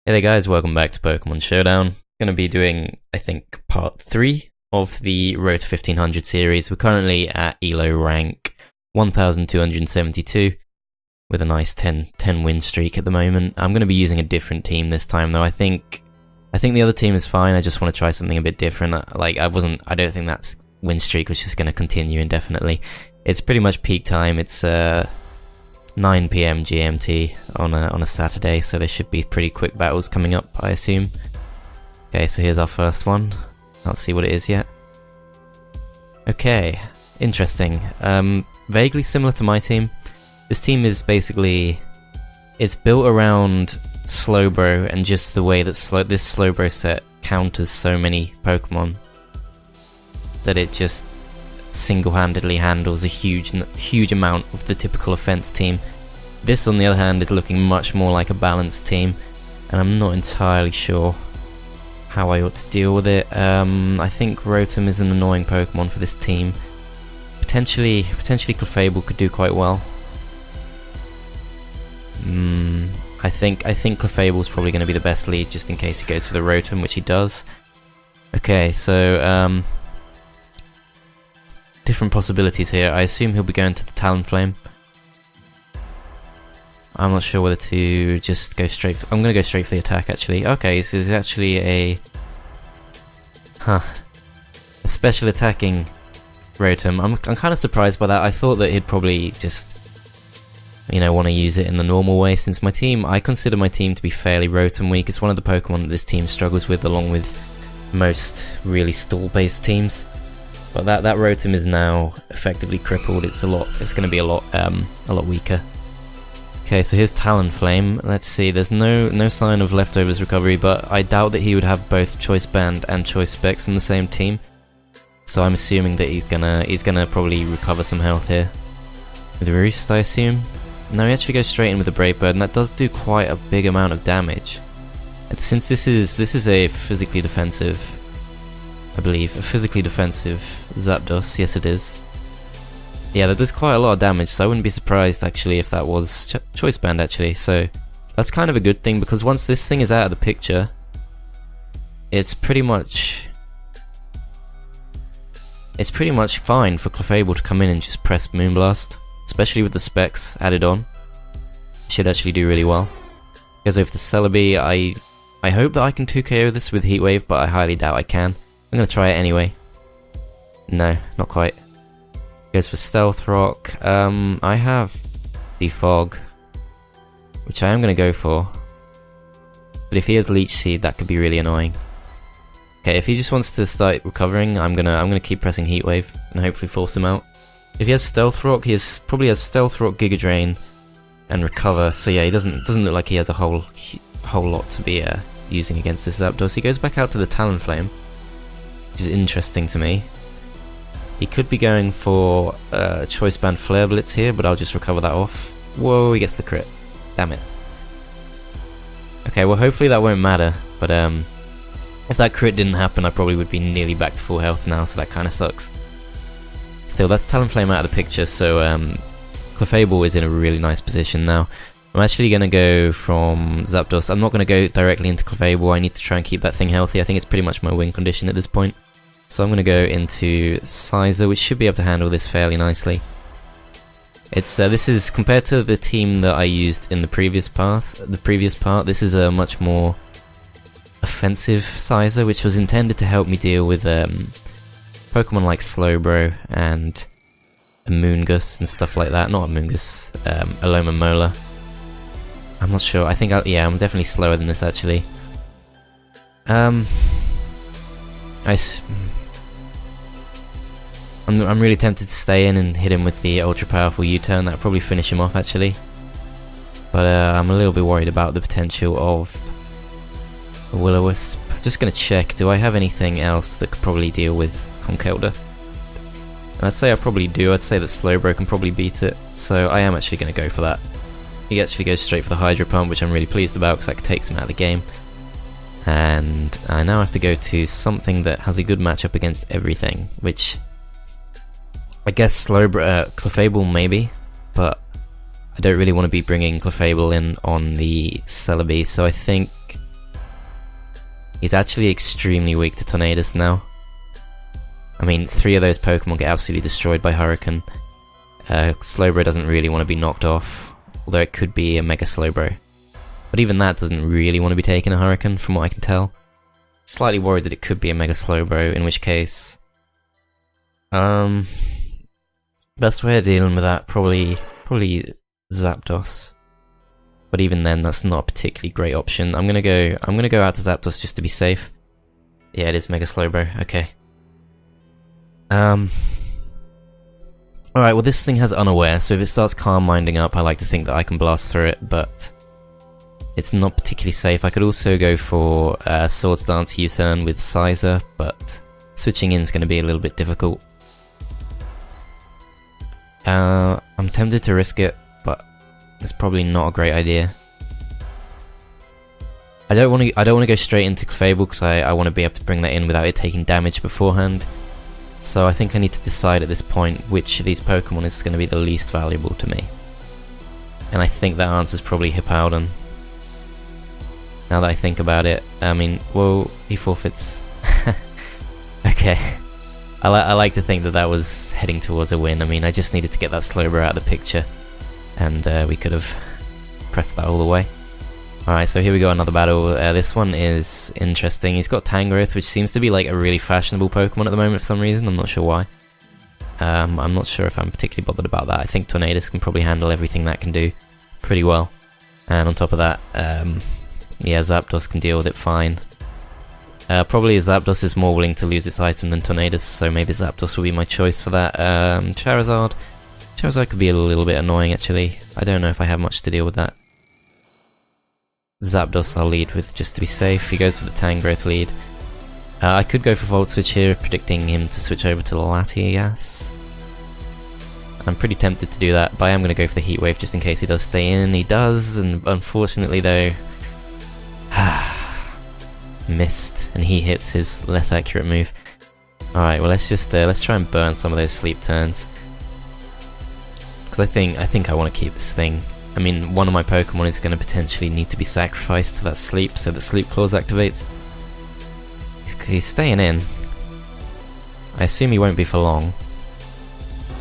Hey there guys, welcome back to Pokemon Showdown. Going to be doing, I think, part 3 of the Road to 1500 series. We're currently at ELO rank 1272 with a nice 10 win streak at the moment. I'm going to be using a different team this time though. I think the other team is fine. I just want to try something a bit different. I don't think that win streak was just going to continue indefinitely. It's pretty much peak time. It's 9 PM GMT on a Saturday, so there should be pretty quick battles coming up, I assume. Okay, so here's our first one. Can't see what it is yet. Okay, interesting. Vaguely similar to my team. This team is basically, it's built around Slowbro and just the way that this Slowbro set counters so many Pokemon that it just single-handedly handles a huge amount of the typical offense team. This, on the other hand, is looking much more like a balanced team, and I'm not entirely sure how I ought to deal with it. I think Rotom is an annoying Pokemon for this team. Potentially Clefable could do quite well. I think Clefable's probably going to be the best lead, just in case he goes for the Rotom, which he does. Okay, so different possibilities here. I assume he'll be going to the Talonflame. I'm not sure whether to just go straight for, I'm going to go straight for the attack actually. Okay, so it's actually a special attacking Rotom. I'm kind of surprised by that. I thought that he'd probably just, want to use it in the normal way, since I consider my team to be fairly Rotom weak. It's one of the Pokemon that this team struggles with, along with most really stall-based teams. But that Rotom is now effectively crippled. It's going to be a lot weaker. Okay, so here's Talonflame. Let's see. There's no sign of Leftovers recovery, but I doubt that he would have both Choice Band and Choice Specs in the same team. So I'm assuming that he's gonna probably recover some health here with Roost, I assume. No, he actually goes straight in with the Brave Bird, and that does do quite a big amount of damage. And since this is a physically defensive, I believe, a physically defensive Zapdos, yes it is. Yeah, that does quite a lot of damage, so I wouldn't be surprised actually if that was Choice Band actually, so that's kind of a good thing, because once this thing is out of the picture, it's pretty much fine for Clefable to come in and just press Moonblast, especially with the specs added on. It should actually do really well. Goes over to Celebi. I hope that I can 2KO this with Heat Wave, but I highly doubt I can. I'm going to try it anyway. No, not quite. Goes for Stealth Rock. I have Defog, which I am going to go for. But if he has Leech Seed, that could be really annoying. Okay, if he just wants to start recovering, I'm gonna keep pressing Heat Wave and hopefully force him out. If he has Stealth Rock, probably has Stealth Rock, Giga Drain, and Recover. So yeah, he doesn't look like he has a whole lot to be using against this Zapdos. He goes back out to the Talonflame, which is interesting to me. He could be going for Choice Band Flare Blitz here, but I'll just recover that off. Whoa, he gets the crit. Damn it. Okay, well hopefully that won't matter, but if that crit didn't happen, I probably would be nearly back to full health now, so that kind of sucks. Still, that's Talonflame out of the picture, so Clefable is in a really nice position now. I'm actually going to go from Zapdos. I'm not going to go directly into Clefable. I need to try and keep that thing healthy. I think it's pretty much my win condition at this point. So I'm going to go into Sizer, which should be able to handle this fairly nicely. It's this is, compared to the team that I used in the previous part, this is a much more offensive Sizer, which was intended to help me deal with Pokemon like Slowbro and Amoonguss and stuff like that. Not Amoonguss, Alomomola. I'm not sure. I think yeah, I'm definitely slower than this actually. I'm really tempted to stay in and hit him with the ultra powerful U-turn. That'll probably finish him off actually. But I'm a little bit worried about the potential of a Will-O-Wisp. Just gonna check, do I have anything else that could probably deal with Conkeldeo? And I'd say I probably do. I'd say that Slowbro can probably beat it, so I am actually gonna go for that. He actually goes straight for the Hydro Pump, which I'm really pleased about because that takes him out of the game. And I now have to go to something that has a good matchup against everything, which I guess Clefable maybe, but I don't really want to be bringing Clefable in on the Celebi, so I think He's actually extremely weak to Tornadus now. I mean, 3 of those Pokemon get absolutely destroyed by Hurricane. Slowbro doesn't really want to be knocked off, although it could be a Mega Slowbro. But even that doesn't really want to be taking a Hurricane, from what I can tell. Slightly worried that it could be a Mega Slowbro, in which case... best way of dealing with that, probably Zapdos. But even then, that's not a particularly great option. I'm gonna go out to Zapdos just to be safe. Yeah, it is Mega Slowbro, okay. Alright, well this thing has Unaware, so if it starts Calm Minding up, I like to think that I can blast through it, but it's not particularly safe. I could also go for Swords Dance U-turn with Sizer, but switching in is going to be a little bit difficult. I'm tempted to risk it, but it's probably not a great idea. I don't want to go straight into Clefable because I want to be able to bring that in without it taking damage beforehand. So I think I need to decide at this point which of these Pokemon is going to be the least valuable to me. And I think that answer is probably Hippowdon. Now that I think about it, I mean, well, he forfeits. Okay. I like to think that that was heading towards a win. I mean, I just needed to get that Slowbro out of the picture, and we could have pressed that all the way. Alright, so here we go, another battle. This one is interesting. He's got Tangrowth, which seems to be like a really fashionable Pokemon at the moment for some reason. I'm not sure why. I'm not sure if I'm particularly bothered about that. I think Tornadus can probably handle everything that can do pretty well. And on top of that, yeah, Zapdos can deal with it fine. Probably Zapdos is more willing to lose its item than Tornadus, so maybe Zapdos will be my choice for that. Charizard could be a little bit annoying actually. I don't know if I have much to deal with that. Zapdos I'll lead with just to be safe. He goes for the Tangrowth lead. I could go for Volt Switch here, predicting him to switch over to Latias. I'm pretty tempted to do that, but I am going to go for the Heat Wave just in case he does stay in. He does, and unfortunately though... missed, and he hits his less accurate move. Alright, well let's try and burn some of those sleep turns. Because I think I want to keep this thing. I mean, one of my Pokemon is going to potentially need to be sacrificed to that sleep, so that Sleep Clause activates. He's staying in. I assume he won't be for long.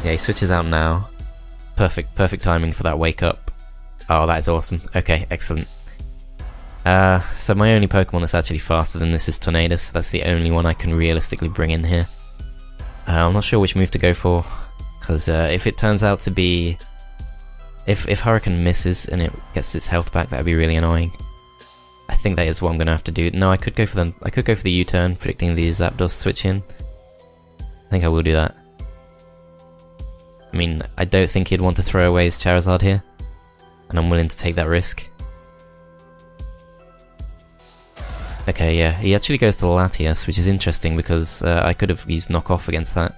Yeah, he switches out now. Perfect timing for that wake up. Oh, that is awesome. Okay, excellent. So my only Pokemon that's actually faster than this is Tornadus. That's the only one I can realistically bring in here. I'm not sure which move to go for, because if it turns out to be... If Hurricane misses and it gets its health back, that'd be really annoying. I think that is what I'm gonna have to do. No, I could go for the U-turn, predicting the Zapdos switch in. I think I will do that. I mean, I don't think he'd want to throw away his Charizard here, and I'm willing to take that risk. Okay, yeah, he actually goes to Latias, which is interesting because I could have used Knock Off against that.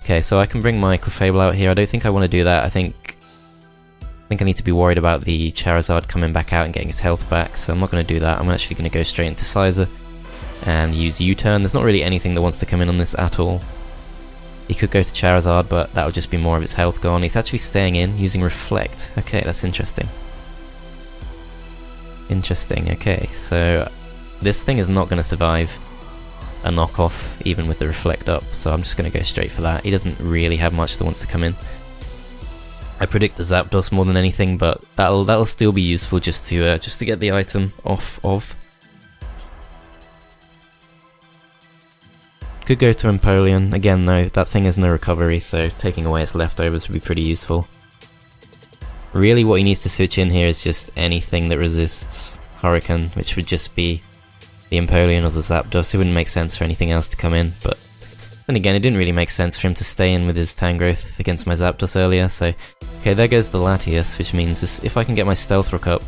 Okay, so I can bring my Clefable out here. I don't think I want to do that. I think I need to be worried about the Charizard coming back out and getting its health back, so I'm not going to do that. I'm actually going to go straight into Sizer and use U-turn. There's not really anything that wants to come in on this at all. He could go to Charizard, but that would just be more of its health gone. He's actually staying in, using Reflect. Okay, that's interesting. Interesting, okay, so this thing is not going to survive a knockoff, even with the Reflect up, so I'm just going to go straight for that. He doesn't really have much that wants to come in. I predict the Zapdos more than anything, but that'll still be useful just to get the item off of. Could go to Empoleon. Again though, that thing has no recovery, so taking away its leftovers would be pretty useful. Really what he needs to switch in here is just anything that resists Hurricane, which would just be the Empoleon or the Zapdos. It wouldn't make sense for anything else to come in, but then again, it didn't really make sense for him to stay in with his Tangrowth against my Zapdos earlier, so... Okay, there goes the Latias, which means if I can get my Stealth Rock up...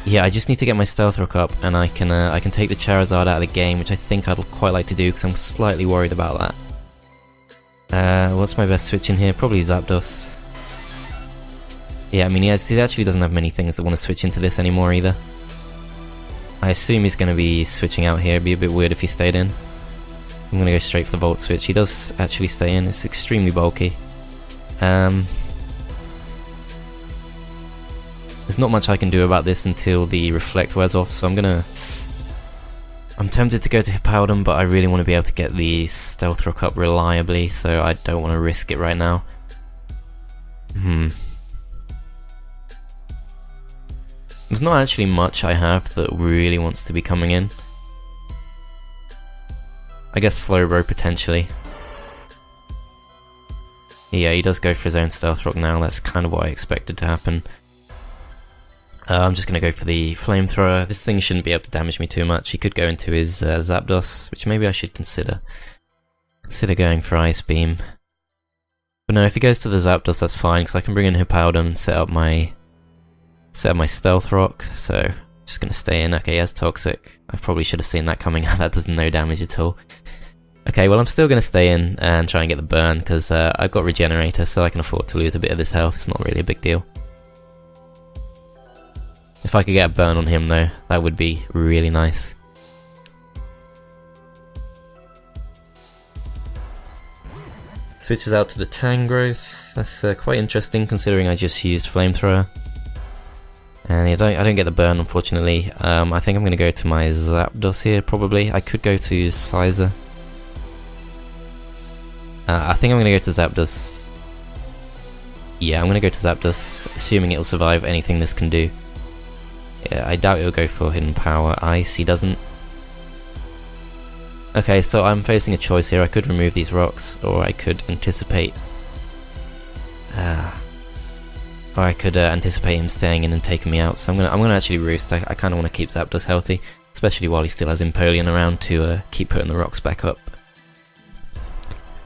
Yeah, I just need to get my Stealth Rock up, and I can take the Charizard out of the game, which I think I'd quite like to do, because I'm slightly worried about that. What's my best switch in here? Probably Zapdos. Yeah, I mean, he actually doesn't have many things that want to switch into this anymore either. I assume he's going to be switching out here. It'd be a bit weird if he stayed in. I'm going to go straight for the Volt Switch. He does actually stay in. It's extremely bulky. There's not much I can do about this until the Reflect wears off, so I'm going to I'm tempted to go to Hippowdon, but I really want to be able to get the Stealth Rock up reliably, so I don't want to risk it right now. There's not actually much I have that really wants to be coming in. I guess Slowbro potentially. Yeah, he does go for his own Stealth Rock now, that's kind of what I expected to happen. I'm just going to go for the Flamethrower. This thing shouldn't be able to damage me too much. He could go into his Zapdos, which maybe I should consider. Consider going for Ice Beam. But no, if he goes to the Zapdos, that's fine, because I can bring in Hippowdon and set up my Stealth Rock, so just going to stay in. Okay, he has Toxic. I probably should have seen that coming. That does no damage at all. Okay, well I'm still going to stay in and try and get the burn, because I've got Regenerator, so I can afford to lose a bit of this health. It's not really a big deal. If I could get a burn on him though, that would be really nice. Switches out to the Tangrowth. That's quite interesting considering I just used Flamethrower. And I don't get the burn, unfortunately. I think I'm going to go to my Zapdos here, probably. I could go to Scizor. I think I'm going to go to Zapdos. Yeah, I'm going to go to Zapdos, assuming it'll survive anything this can do. Yeah, I doubt it'll go for Hidden Power. Ice, he doesn't. Okay, so I'm facing a choice here. I could remove these rocks, or I could anticipate... Or I could anticipate him staying in and taking me out. So I'm gonna actually Roost. I kind of want to keep Zapdos healthy, especially while he still has Empoleon around to keep putting the rocks back up.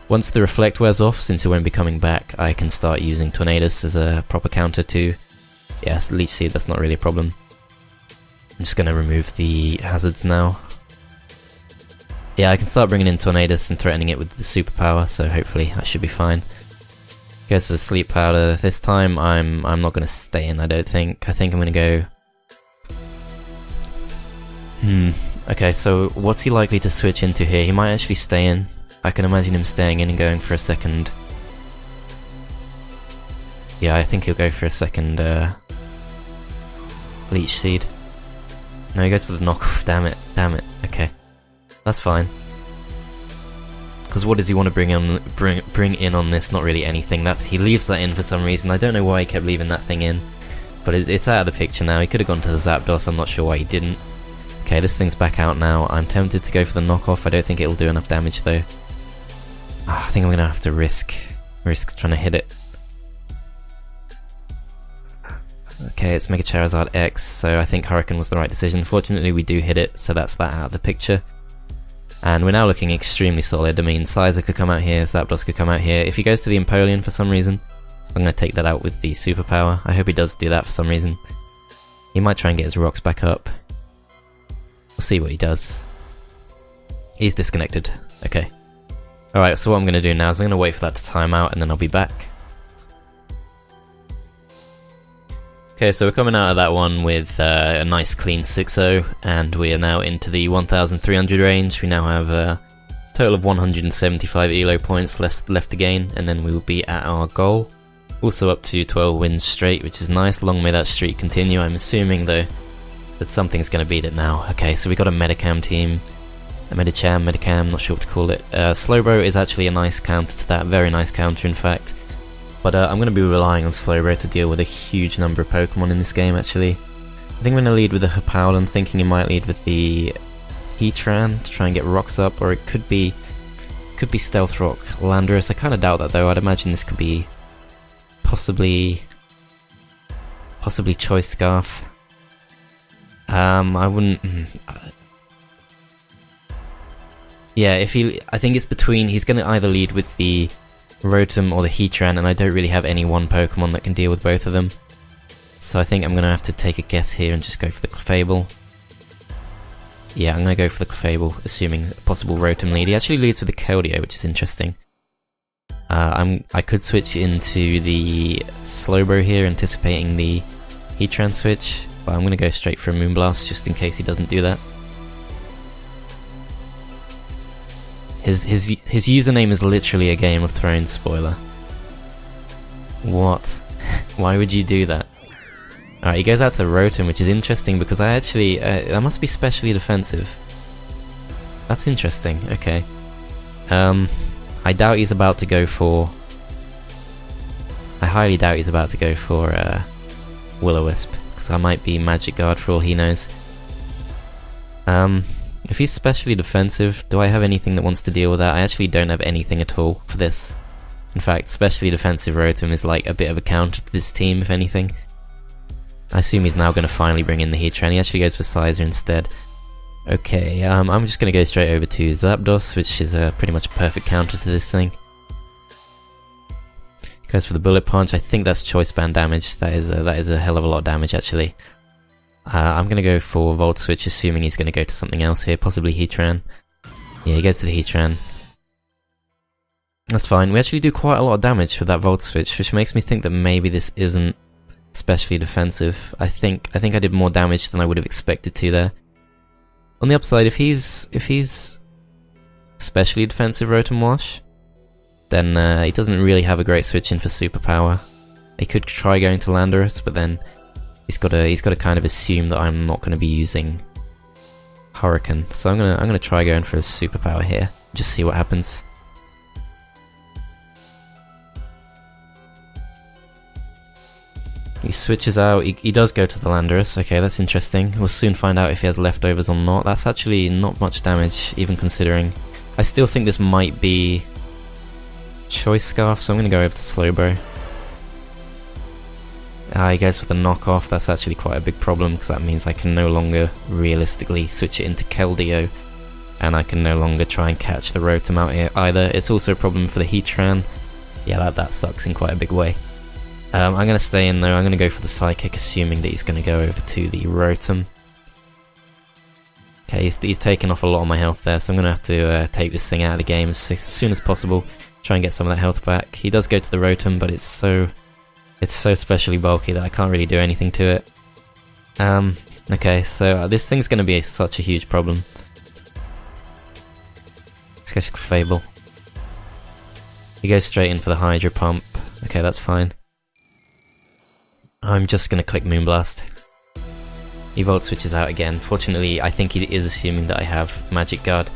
Once the Reflect wears off, since it won't be coming back, I can start using Tornadus as a proper counter to... Yes, Leech Seed, that's not really a problem. I'm just gonna remove the hazards now. Yeah, I can start bringing in Tornadus and threatening it with the superpower, so hopefully I should be fine. Goes for the Sleep Powder. This time I'm not going to stay in, I don't think. I think I'm going to go... Okay, so what's he likely to switch into here? He might actually stay in. I can imagine him staying in and going for a second... Yeah, I think he'll go for a second Leech Seed. No, he goes for the knockoff, damn it, okay. That's fine. Because what does he want to bring in on this? Not really anything. He leaves that in for some reason. I don't know why he kept leaving that thing in. But it's out of the picture now. He could have gone to the Zapdos, I'm not sure why he didn't. Okay, this thing's back out now. I'm tempted to go for the knockoff. I don't think it'll do enough damage though. I think I'm going to have to risk trying to hit it. Okay, it's Mega Charizard X, so I think Hurricane was the right decision. Fortunately we do hit it, so that's that out of the picture. And we're now looking extremely solid. I mean, Scizor could come out here, Zapdos could come out here. If he goes to the Empoleon for some reason, I'm going to take that out with the superpower. I hope he does do that for some reason. He might try and get his rocks back up. We'll see what he does. He's disconnected. Okay. Alright, so what I'm going to do now is I'm going to wait for that to time out and then I'll be back. Okay, so we're coming out of that one with a nice clean 6-0, and we are now into the 1300 range. We now have a total of 175 ELO points left to gain, and then we will be at our goal. Also up to 12 wins straight, which is nice. Long may that streak continue. I'm assuming, though, that something's going to beat it now. Okay, so we got a Medicham team. A Medicham, not sure what to call it. Slowbro is actually a nice counter to that, very nice counter in fact. But I'm going to be relying on Slowbro to deal with a huge number of Pokemon in this game, actually. I think I'm going to lead with the Hippowdon, thinking he might lead with the Heatran to try and get rocks up, or it could be Stealth Rock Landorus. I kind of doubt that though. I'd imagine this could be possibly Choice Scarf. I wouldn't... Yeah, I think it's between... He's going to either lead with the Rotom or the Heatran, and I don't really have any one Pokemon that can deal with both of them. So I think I'm going to have to take a guess here and just go for the Clefable. Yeah, I'm going to go for the Clefable, assuming a possible Rotom lead. He actually leads with the Keldeo, which is interesting. I could switch into the Slowbro here, anticipating the Heatran switch, but I'm going to go straight for a Moonblast just in case he doesn't do that. His username is literally a Game of Thrones spoiler. What? Why would you do that? Alright, he goes out to Rotom, which is interesting because I actually... that must be specially defensive. That's interesting, okay. I doubt he's about to go for... I highly doubt he's about to go for Will-O-Wisp, because I might be Magic Guard for all he knows. If he's specially defensive, do I have anything that wants to deal with that? I actually don't have anything at all for this. In fact, specially defensive Rotom is like a bit of a counter to this team, if anything. I assume he's now going to finally bring in the Heatran. He actually goes for Sizer instead. Okay, I'm just going to go straight over to Zapdos, which is a pretty much perfect counter to this thing. Goes for the Bullet Punch. I think that's Choice Band damage. That is a hell of a lot of damage, actually. I'm going to go for Volt Switch, assuming he's going to go to something else here, possibly Heatran. Yeah, he goes to the Heatran. That's fine. We actually do quite a lot of damage with that Volt Switch, which makes me think that maybe this isn't especially defensive. I think I did more damage than I would have expected to there. On the upside, if he's especially defensive Rotom Wash, then he doesn't really have a great switch in for Superpower. He could try going to Landorus, but then he's got to kind of assume that I'm not going to be using Hurricane. So I'm gonna try going for a Superpower here, just see what happens. He switches out, he does go to the Landorus. Okay, that's interesting. We'll soon find out if he has leftovers or not. That's actually not much damage, even considering. I still think this might be Choice Scarf, so I'm going to go over to Slowbro. He goes for the knockoff. That's actually quite a big problem, because that means I can no longer realistically switch it into Keldeo, and I can no longer try and catch the Rotom out here either. It's also a problem for the Heatran. Yeah, that sucks in quite a big way. I'm going to stay in though. I'm going to go for the Psychic, assuming that he's going to go over to the Rotom. Okay, he's taken off a lot of my health there, so I'm going to have to take this thing out of the game as soon as possible. Try and get some of that health back. He does go to the Rotom, but it's so specially bulky that I can't really do anything to it. Okay, so this thing's going to be such a huge problem. Let's go to Fable. He goes straight in for the Hydro Pump. Okay, that's fine. I'm just going to click Moonblast. He Volt Switches out again. Fortunately, I think he is assuming that I have Magic Guard,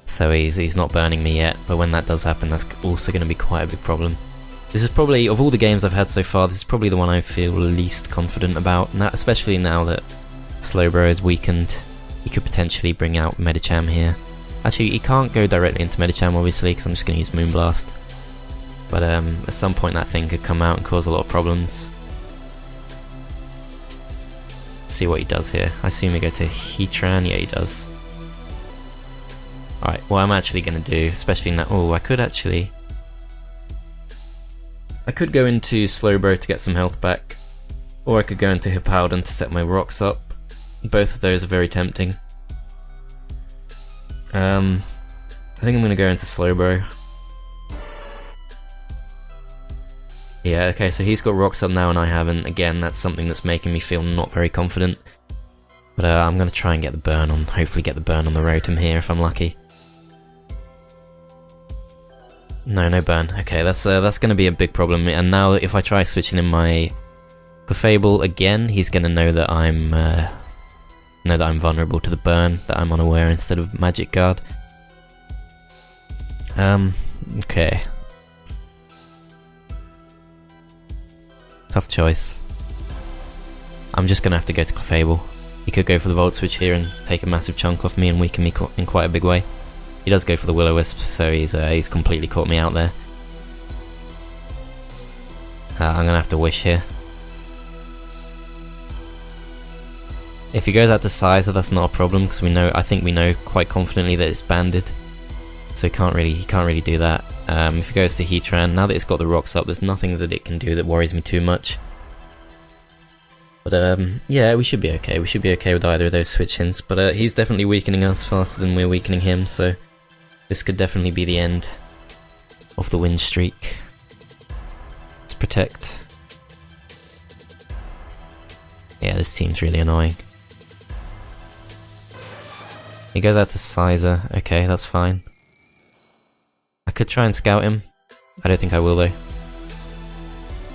so he's not burning me yet, but when that does happen, that's also going to be quite a big problem. This is probably, of all the games I've had so far, this is probably the one I feel least confident about, and that, especially now that Slowbro is weakened. He could potentially bring out Medicham here. Actually, he can't go directly into Medicham, obviously, because I'm just going to use Moonblast. But at some point that thing could come out and cause a lot of problems. See what he does here. I assume he go to Heatran. Yeah, he does. Alright, what I'm actually going to do, especially now... Oh, I could go into Slowbro to get some health back, or I could go into Hippowdon to set my rocks up. Both of those are very tempting. I think I'm going to go into Slowbro. Yeah, okay, so he's got rocks up now and I haven't. Again, that's something that's making me feel not very confident. But I'm going to try and get the burn on, hopefully get the burn on the Rotom here if I'm lucky. No burn. Okay, that's going to be a big problem. And now if I try switching in my Clefable again, he's going to know that I'm vulnerable to the burn, that I'm unaware instead of Magic Guard. Okay. Tough choice. I'm just going to have to go to Clefable. He could go for the Volt Switch here and take a massive chunk off me and weaken me in quite a big way. He does go for the Will-O-Wisp, so he's completely caught me out there. I'm going to have to Wish here. If he goes out to Sizer, that's not a problem, because I think we know quite confidently that it's banded. So he can't really do that. If he goes to Heatran, now that it's got the rocks up, there's nothing that it can do that worries me too much. But yeah, we should be okay. We should be okay with either of those switch-ins. But he's definitely weakening us faster than we're weakening him, so this could definitely be the end of the win streak. Let's Protect. Yeah, this team's really annoying. He goes out to Sizer. Okay, that's fine. I could try and scout him. I don't think I will though.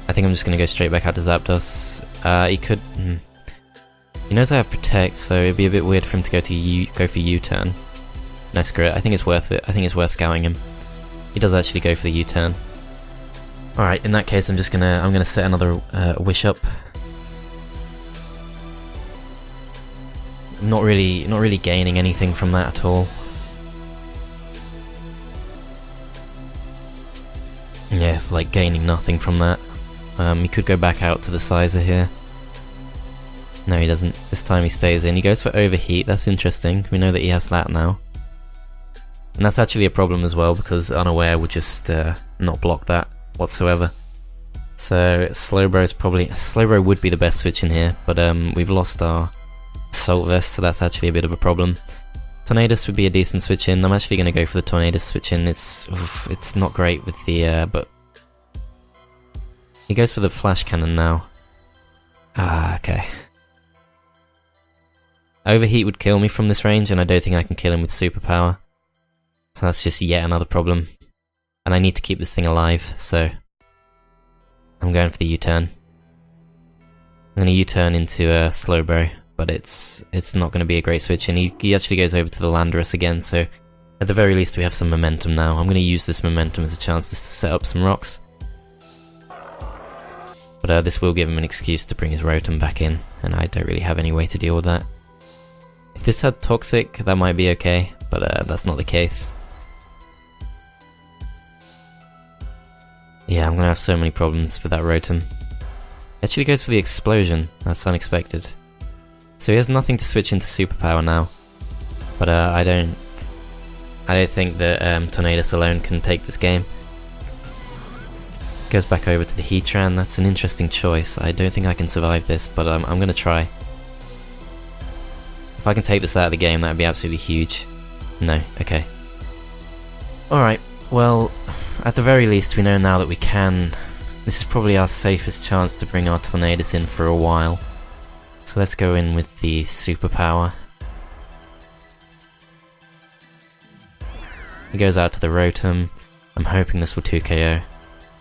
I think I'm just going to go straight back out to Zapdos. He could... He knows I have Protect, so it'd be a bit weird for him to go for U-turn. No, screw it. I think it's worth it. I think it's worth scouting him. He does actually go for the U-turn. Alright, in that case I'm gonna set another wish up. Not really gaining anything from that at all. Yeah, like gaining nothing from that. He could go back out to the Sizer here. No, he doesn't. This time he stays in. He goes for Overheat. That's interesting. We know that he has that now. And that's actually a problem as well, because Unaware would just not block that whatsoever. So Slowbro would be the best switch in here, but we've lost our Assault Vest, so that's actually a bit of a problem. Tornadus would be a decent switch in. I'm actually going to go for the Tornadus switch in. It's not great with the but he goes for the Flash Cannon now. Ah, okay. Overheat would kill me from this range, and I don't think I can kill him with Superpower. So that's just yet another problem. And I need to keep this thing alive, so I'm going for the U-turn. I'm going to U-turn into a Slowbro, but it's not going to be a great switch, and he actually goes over to the Landorus again, so at the very least we have some momentum now. I'm going to use this momentum as a chance to set up some rocks. But this will give him an excuse to bring his Rotom back in, and I don't really have any way to deal with that. If this had Toxic, that might be okay, but that's not the case. Yeah, I'm gonna have so many problems with that Rotom. Actually goes for the Explosion. That's unexpected. So he has nothing to switch into Superpower now. But I don't think that Tornadus alone can take this game. Goes back over to the Heatran. That's an interesting choice. I don't think I can survive this, but I'm gonna try. If I can take this out of the game, that'd be absolutely huge. No, okay. Alright, well, at the very least we know now that we can. This is probably our safest chance to bring our Tornadus in for a while. So let's go in with the Superpower. He goes out to the Rotom. I'm hoping this will 2KO.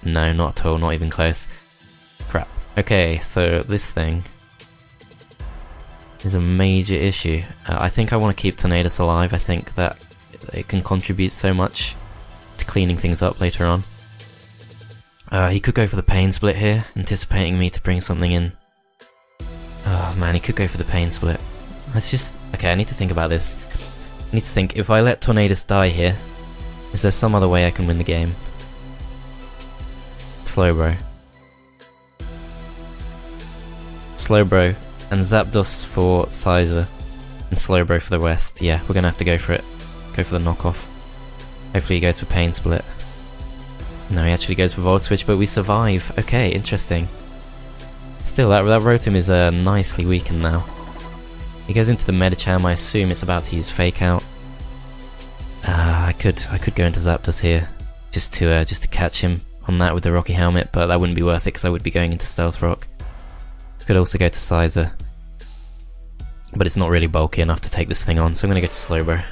No, not at all, not even close. Crap. Okay, so this thing is a major issue. I think I want to keep Tornadus alive. I think that it can contribute so much to cleaning things up later on. He could go for the Pain Split here, anticipating me to bring something in. Oh man, he could go for the Pain Split. It's just... okay, I need to think about this. I need to think, if I let Tornadus die here, is there some other way I can win the game? Slowbro. Slowbro, and Zapdos for Sizer, and Slowbro for the rest. Yeah, we're gonna have to go for it. Go for the knockoff. Hopefully he goes for Pain Split. No, he actually goes for Volt Switch, but we survive. Okay, interesting. Still, that Rotom is nicely weakened now. He goes into the Medicham. I assume it's about to use Fake Out. I could go into Zapdos here, just to catch him on that with the Rocky Helmet, but that wouldn't be worth it because I would be going into Stealth Rock. Could also go to Sizer, but it's not really bulky enough to take this thing on, so I'm going to go to Slowbro.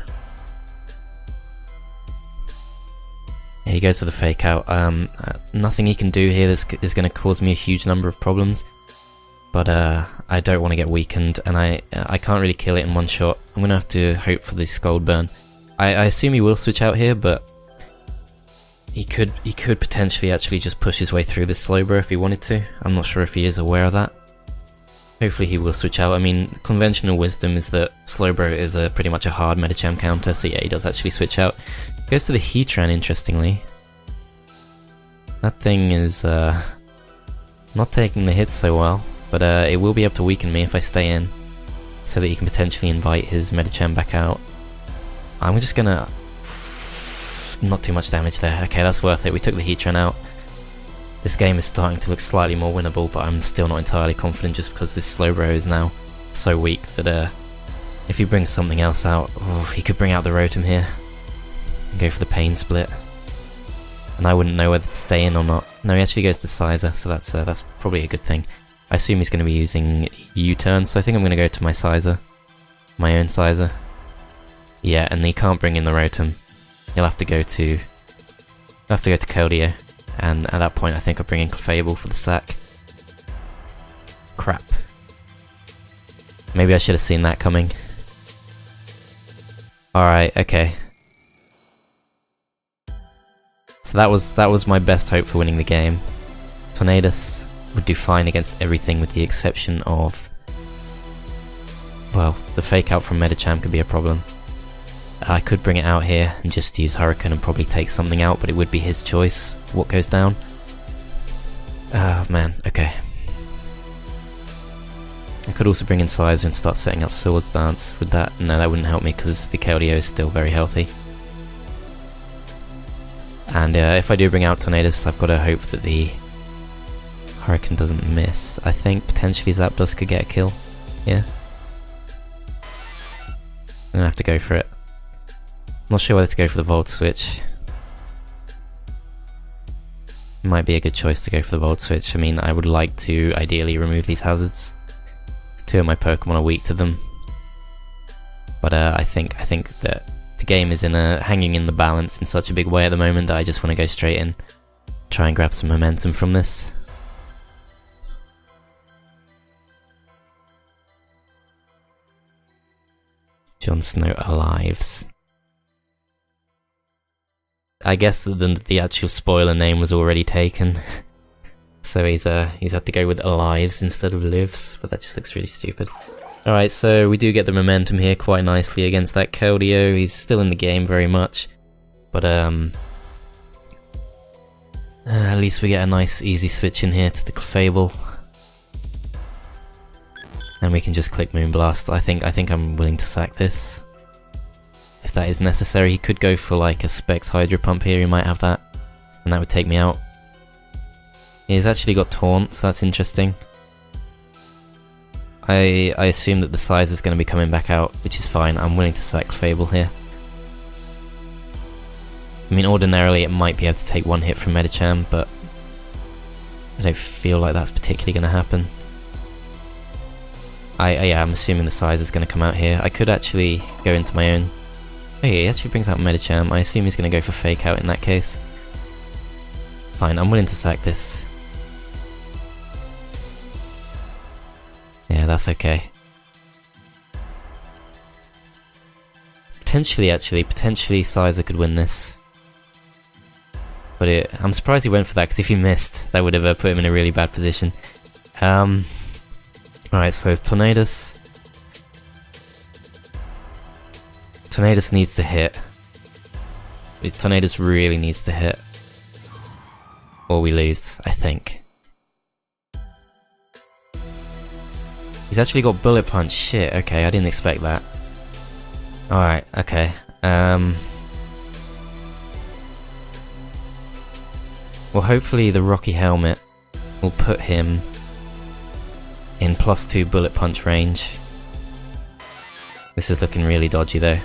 Yeah, he goes for the Fake Out. Nothing he can do here is going to cause me a huge number of problems, but I don't want to get weakened, and I can't really kill it in one shot. I'm going to have to hope for the Scald Burn. I assume he will switch out here, but he could potentially actually just push his way through this Slowbro if he wanted to. I'm not sure if he is aware of that. Hopefully he will switch out. I mean, conventional wisdom is that Slowbro is pretty much a hard Medicham counter, so yeah, he does actually switch out. Goes to the Heatran, interestingly. That thing is not taking the hits so well, but it will be able to weaken me if I stay in, so that he can potentially invite his Medicham back out. I'm just gonna... not too much damage there. Okay, that's worth it. We took the Heatran out. This game is starting to look slightly more winnable, but I'm still not entirely confident just because this Slowbro is now so weak that if he brings something else out, he could bring out the Rotom here and go for the Pain Split, and I wouldn't know whether to stay in or not. No, he actually goes to Sizer, so that's probably a good thing. I assume he's going to be using U-turn, so I think I'm going to go to my Sizer, my own Sizer. Yeah, and he can't bring in the Rotom. He'll have to go to Keldeo, and at that point I think I'll bring in Clefable for the sack. Crap. Maybe I should have seen that coming. Alright, okay. So that was my best hope for winning the game. Tornadus would do fine against everything with the exception of... well, the fake out from Medicham could be a problem. I could bring it out here and just use Hurricane and probably take something out, but it would be his choice what goes down. Oh man, okay. I could also bring in Sizer and start setting up Swords Dance with that. No, that wouldn't help me because the Keldeo is still very healthy. And if I do bring out Tornadus, I've got to hope that the Hurricane doesn't miss. I think potentially Zapdos could get a kill. Yeah. I'm gonna have to go for it. I'm not sure whether to go for the Volt Switch. Might be a good choice to go for the Volt Switch. I mean, I would like to ideally remove these hazards. 2 of my Pokemon are weak to them. But I think that the game is hanging in the balance in such a big way at the moment that I just want to go straight in. Try and grab some momentum from this. Jon Snow Alives. I guess the actual spoiler name was already taken. So he's had to go with Alives instead of Lives, but that just looks really stupid. Alright, so we do get the momentum here quite nicely against that Keldeo. He's still in the game very much, but at least we get a nice easy switch in here to the Clefable. And we can just click Moonblast. I think I'm willing to sack this. If that is necessary, he could go for like a Specs Hydro Pump here, he might have that. And that would take me out. He's actually got Taunt, so that's interesting. I assume that the size is going to be coming back out, which is fine. I'm willing to sack Clefable here. I mean, ordinarily it might be able to take one hit from Medicham, but I don't feel like that's particularly going to happen. Yeah, I'm assuming the size is going to come out here. I could actually go into my own... oh yeah, he actually brings out Medicham. I assume he's going to go for Fake Out in that case. Fine, I'm willing to sack this. Yeah, that's okay. Potentially Sizer could win this. But I'm surprised he went for that, because if he missed, that would have put him in a really bad position. Alright, so Tornadus. Tornadus needs to hit. Tornadus really needs to hit. Or we lose, I think. He's actually got Bullet Punch. Shit, okay, I didn't expect that. Alright, okay. Well, hopefully the Rocky Helmet will put him in +2 Bullet Punch range. This is looking really dodgy though.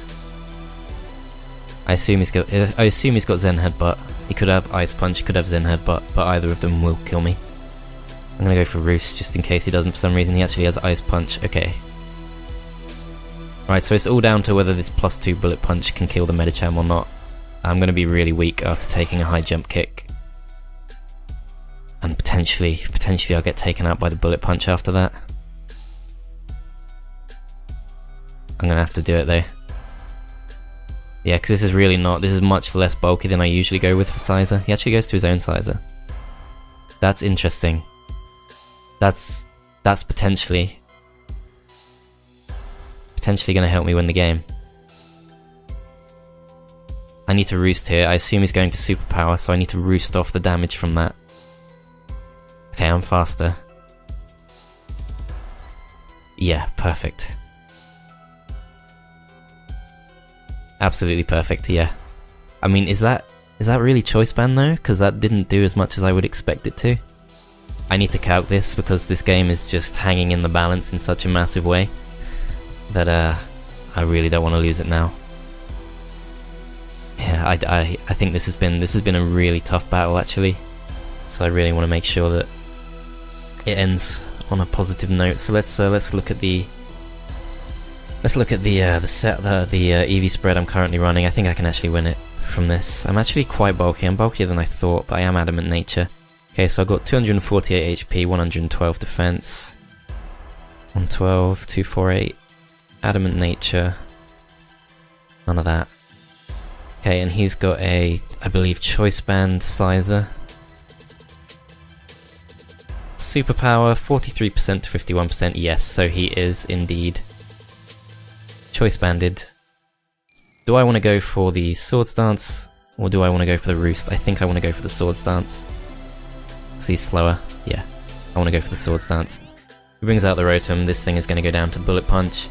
I assume he's got Zen Headbutt. He could have Ice Punch, could have Zen Headbutt, but either of them will kill me. I'm gonna go for Roost just in case he doesn't for some reason. He actually has Ice Punch. Okay. Right, so it's all down to whether this +2 Bullet Punch can kill the Medicham or not. I'm gonna be really weak after taking a high jump kick. And potentially I'll get taken out by the Bullet Punch after that. I'm gonna have to do it though. Yeah, because this is much less bulky than I usually go with for Sizer. He actually goes to his own Sizer. That's interesting. That's potentially gonna help me win the game. I need to Roost here. I assume he's going for Superpower, so I need to Roost off the damage from that. Okay, I'm faster. Yeah, perfect. Absolutely perfect, yeah. I mean, is that really Choice Band though? Because that didn't do as much as I would expect it to. I need to calc this because this game is just hanging in the balance in such a massive way that I really don't want to lose it now. Yeah, I think this has been a really tough battle actually. So I really want to make sure that it ends on a positive note. So let's look at the EV spread I'm currently running. I think I can actually win it from this. I'm actually quite bulky. I'm bulkier than I thought, but I am Adamant Nature. Okay, so I've got 248 HP, 112 defense, 112, 248, Adamant Nature, none of that. Okay, and he's got a, I believe, Choice Band Sizer. Superpower, 43% to 51%, yes, so he is indeed Choice Banded. Do I want to go for the Swords Dance, or do I want to go for the Roost? I think I want to go for the Swords Dance. Because he's slower, yeah. I want to go for the Swords Dance. He brings out the Rotom, this thing is going to go down to Bullet Punch.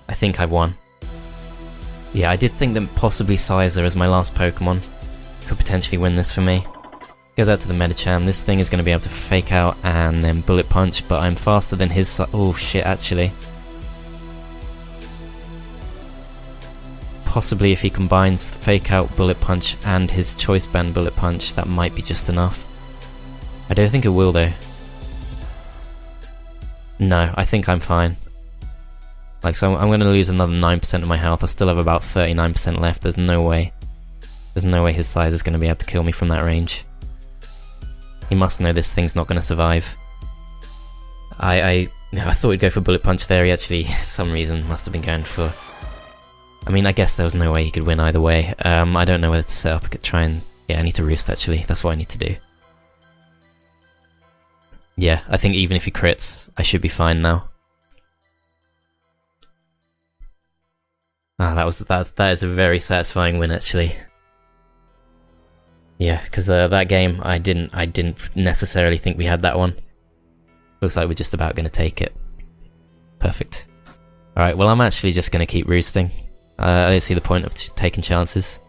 I think I've won. Yeah, I did think that possibly Sizer as my last Pokemon could potentially win this for me. Goes out to the Medicham, this thing is going to be able to Fake Out and then Bullet Punch, but I'm faster than his oh shit, actually. Possibly if he combines Fake Out, Bullet Punch and his Choice Band Bullet Punch, that might be just enough. I don't think it will though. No, I think I'm fine. Like, so I'm going to lose another 9% of my health. I still have about 39% left. There's no way his size is going to be able to kill me from that range. He must know this thing's not going to survive. I thought he'd go for Bullet Punch there. He actually, for some reason, must have been going for... I mean, I guess there was no way he could win either way. I don't know whether to set up. I could try and... Yeah, I need to Roost, actually. That's what I need to do. Yeah, I think even if he crits, I should be fine now. Ah, that is a very satisfying win, actually. Yeah, because that game, I didn't necessarily think we had that one. Looks like we're just about going to take it. Perfect. Alright, well I'm actually just going to keep roosting. I don't see the point of taking chances.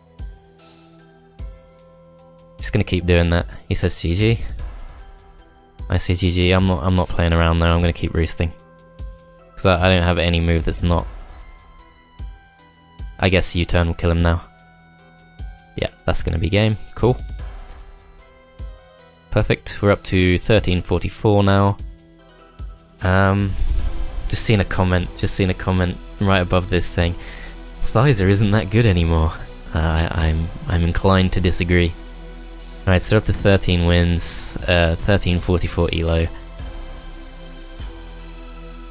Just going to keep doing that. He says GG. I say GG, I'm not playing around there, I'm going to keep roosting. Because I don't have any move that's not... I guess U-turn will kill him now. Yeah, that's going to be game. Cool. Perfect. We're up to 1344 now. Just seen a comment right above this saying, Sizer isn't that good anymore. I'm inclined to disagree. Alright, so we're up to 13 wins, 1344 elo.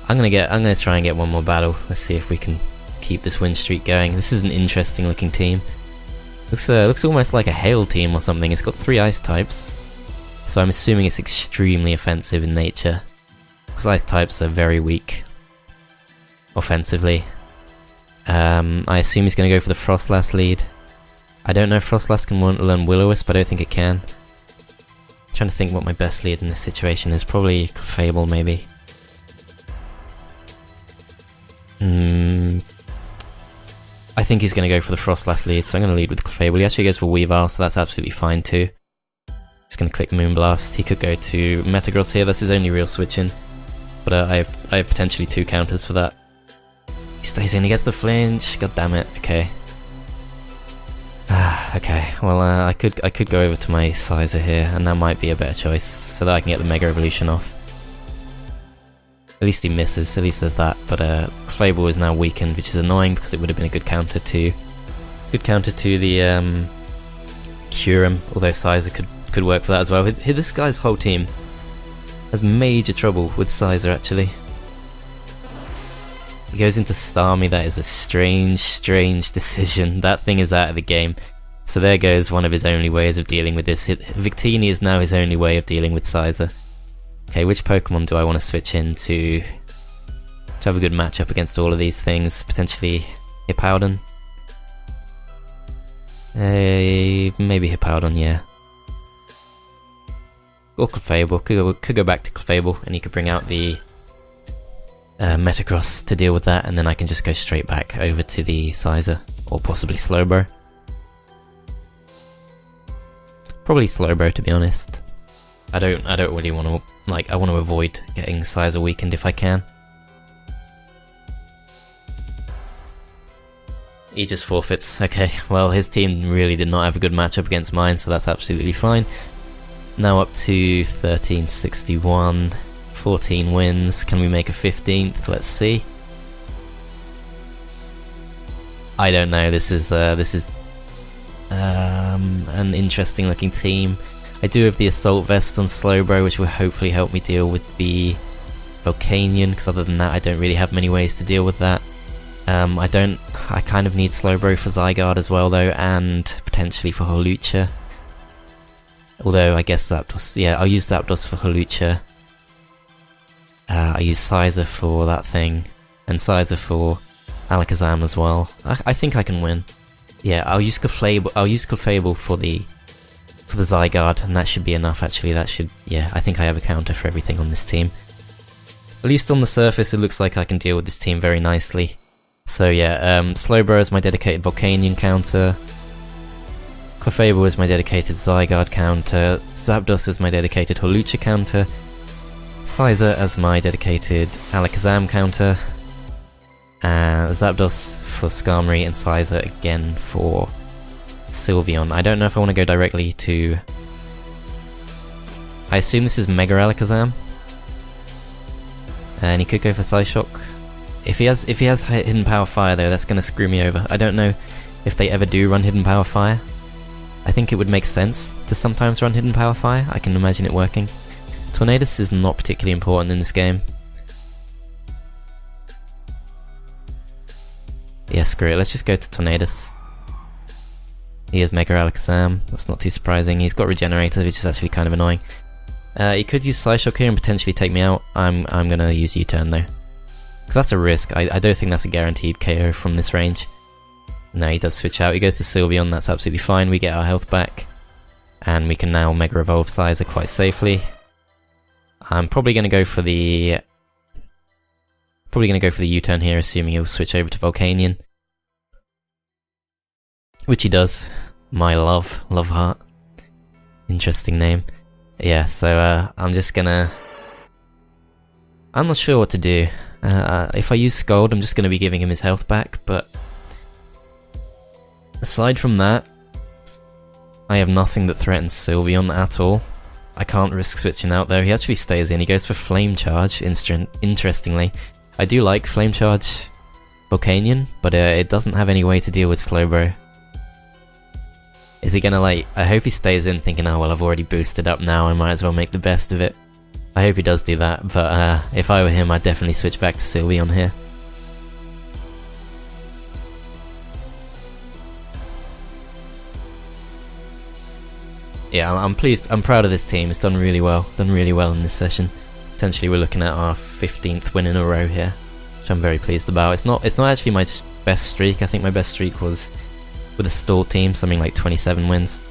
I'm gonna try and get one more battle. Let's see if we can keep this win streak going. This is an interesting looking team. Looks almost like a hail team or something. It's got 3 ice types, so I'm assuming it's extremely offensive in nature, because ice types are very weak offensively. I assume he's going to go for the Frostlass lead. I don't know if Frostlass can learn Will-O-Wisp, but I don't think it can. I'm trying to think what my best lead in this situation is. Probably Fable, maybe. I think he's going to go for the Frostlass lead, so I'm going to lead with Clefable. He actually goes for Weavile, so that's absolutely fine too. Just going to click Moonblast. He could go to Metagross here, that's his only real switch in. But I have potentially 2 counters for that. He stays in, he gets the flinch, god damn it, okay. Okay, well I could go over to my Sizer here, and that might be a better choice, so that I can get the Mega Evolution off. At least he misses, at least there's that, but Clefable is now weakened, which is annoying because it would have been a good counter to the Kyurem, although Sizer could work for that as well. This guy's whole team has major trouble with Sizer, actually. He goes into Starmie, that is a strange decision. That thing is out of the game. So there goes one of his only ways of dealing with this. Victini is now his only way of dealing with Sizer. Okay, which Pokemon do I want to switch in to have a good matchup against all of these things? Potentially Hippowdon? Maybe Hippowdon, yeah. Or Clefable. Could go back to Clefable, and he could bring out the Metagross to deal with that, and then I can just go straight back over to the Sizer, or possibly Slowbro. Probably Slowbro, to be honest. I don't really want to, I want to avoid getting Sizer weakened if I can. He just forfeits. Okay, well his team really did not have a good matchup against mine, so that's absolutely fine. Now up to 1361, 14 wins. Can we make a 15th? Let's see. I don't know. This is an interesting looking team. I do have the Assault Vest on Slowbro, which will hopefully help me deal with the Volcanion, because other than that I don't really have many ways to deal with that. I kind of need Slowbro for Zygarde as well though, and potentially for Hawlucha. Although I guess Zapdos, yeah, I'll use Zapdos for Hawlucha. I use Sizer for that thing, and Sizer for Alakazam as well. I think I can win. Yeah, I'll use Clefable for the Zygarde, and that should be enough actually. That should, yeah, I think I have a counter for everything on this team. At least on the surface it looks like I can deal with this team very nicely. So yeah, Slowbro is my dedicated Volcanion counter. Clefable is my dedicated Zygarde counter. Zapdos is my dedicated Hawlucha counter. Sizer as my dedicated Alakazam counter. Zapdos for Starmie and Sizer again for Sylveon. I don't know if I want to go directly to... I assume this is Mega Alakazam. And he could go for Psyshock. If he has Hidden Power Fire though, that's going to screw me over. I don't know if they ever do run Hidden Power Fire. I think it would make sense to sometimes run Hidden Power Fire. I can imagine it working. Tornadus is not particularly important in this game. Yeah, screw it, let's just go to Tornadus. He has Mega Alakazam, that's not too surprising. He's got Regenerator, which is actually kind of annoying. He could use Psyshock here and potentially take me out. I'm gonna use U-turn though. Because that's a risk, I don't think that's a guaranteed KO from this range. No, he does switch out, he goes to Sylveon, that's absolutely fine, we get our health back. And we can now Mega Evolve Sizer quite safely. I'm probably gonna go for the... U-turn here, assuming he'll switch over to Volcanion. Which he does. My love heart. Interesting name. Yeah, so I'm just gonna... I'm not sure what to do. If I use Scald, I'm just gonna be giving him his health back, but... Aside from that, I have nothing that threatens Sylveon at all. I can't risk switching out though. He actually stays in, he goes for Flame Charge, interestingly. I do like Flame Charge Volcanion, but it doesn't have any way to deal with Slowbro. Is he gonna like... I hope he stays in thinking, oh well, I've already boosted up now, I might as well make the best of it. I hope he does do that, but if I were him, I'd definitely switch back to Sylveon here. Yeah, I'm pleased, I'm proud of this team, it's done really well in this session. Potentially we're looking at our 15th win in a row here, which I'm very pleased about. It's not actually my best streak, I think my best streak was with a stall team, something like 27 wins.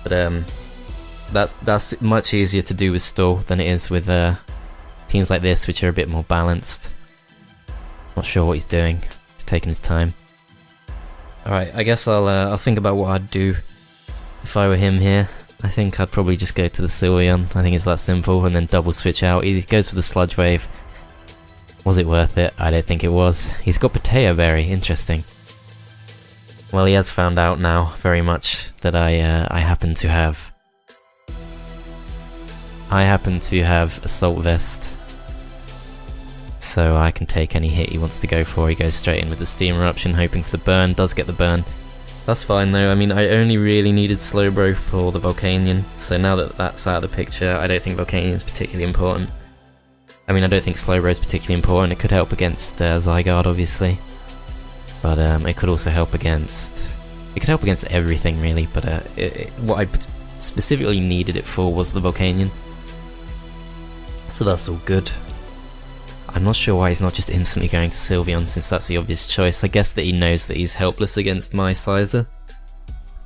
But that's much easier to do with stall than it is with teams like this, which are a bit more balanced. Not sure what he's doing, he's taking his time. Alright, I guess I'll think about what I'd do if I were him here. I think I'd probably just go to the Sylveon, I think it's that simple, and then double switch out. He goes for the Sludge Wave. Was it worth it? I don't think it was. He's got Poteo Berry, interesting. Well, he has found out now, very much, that I happen to have Assault Vest. So I can take any hit he wants to go for. He goes straight in with the Steam Eruption, hoping for the burn, does get the burn. That's fine though, I mean I only really needed Slowbro for the Volcanion, so now that that's out of the picture, I don't think Volcanion is particularly important. I mean I don't think Slowbro is particularly important, it could help against Zygarde obviously. But it could also help against... It could help against everything really, but what I specifically needed it for was the Volcanion. So that's all good. I'm not sure why he's not just instantly going to Sylveon, since that's the obvious choice. I guess that he knows that he's helpless against my Sizer.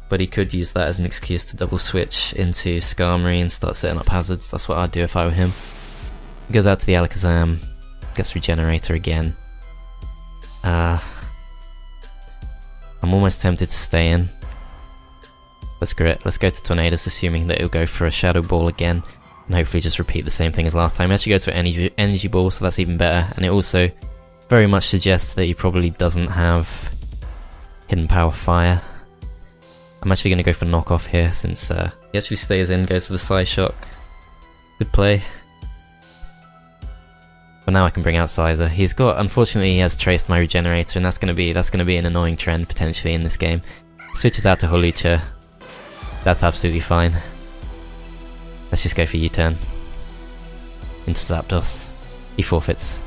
But he could use that as an excuse to double switch into Starmie and start setting up hazards. That's what I'd do if I were him. He goes out to the Alakazam, gets Regenerator again. I'm almost tempted to stay in. Let's go to Tornadus, assuming that he'll go for a Shadow Ball again. And hopefully just repeat the same thing as last time. He actually goes for energy Ball, so that's even better. And it also very much suggests that he probably doesn't have Hidden Power Fire. I'm actually going to go for Knockoff here, since he actually stays in, goes for the Psyshock. Good play. But now I can bring out Sizer. He's got, unfortunately he has traced my Regenerator, and that's going to be an annoying trend potentially in this game. Switches out to Hawlucha. That's absolutely fine. Let's just go for U-turn. Into Zapdos. He forfeits.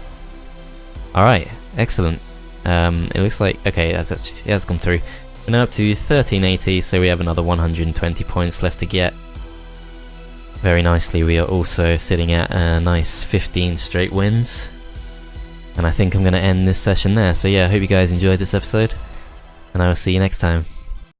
Alright, excellent. It looks like, okay, that's gone through. We're now up to 1380, so we have another 120 points left to get. Very nicely, we are also sitting at a nice 15 straight wins. And I think I'm going to end this session there. So yeah, I hope you guys enjoyed this episode, and I will see you next time.